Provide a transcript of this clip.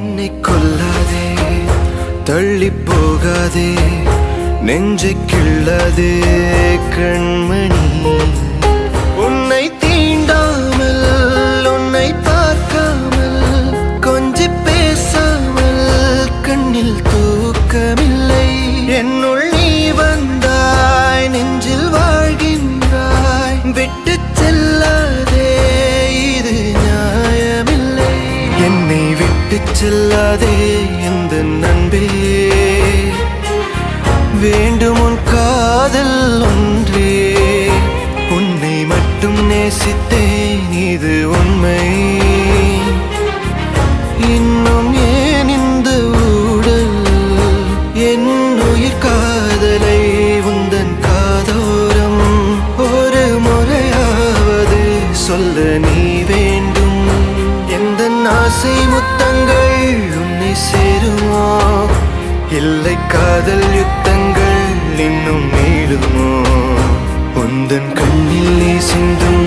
என்னை கொல்லாதே, தள்ளி போகாதே, நெஞ்சை கிள்ளாதே கண்மணி. உன்னை தீண்டாமல், உன்னை பார்க்காமல், கொஞ்சி பேசாமல் கண்ணில் தூக்கமில்லை. என்னுள் நீ வந்தாய், நெஞ்சில் வாழ்கின்றாய். விட்டு செல்லாதே, இது நியாயமில்லை. என்னை விட்டு செல்லாதே இந்த நண்பே, வேண்டும் உன் காதல் ஒன்றே. உன்னை மட்டும் நேசித்தேன், இது உண்மை. இன்னும் ஏன் இந்த ஊடல்? என் உயிர் காதலை உந்தன் காதோரம் ஒரு முறையாவது சொல்ல நீ வேண்டும். எந்த ஆசை முத்தங்கள் உன்னை சேருமோ, இல்லை காதல் யுத்தங்கள் இன்னும் நீளுமோ? உந்தன் கண்ணில் நீ சிந்தும்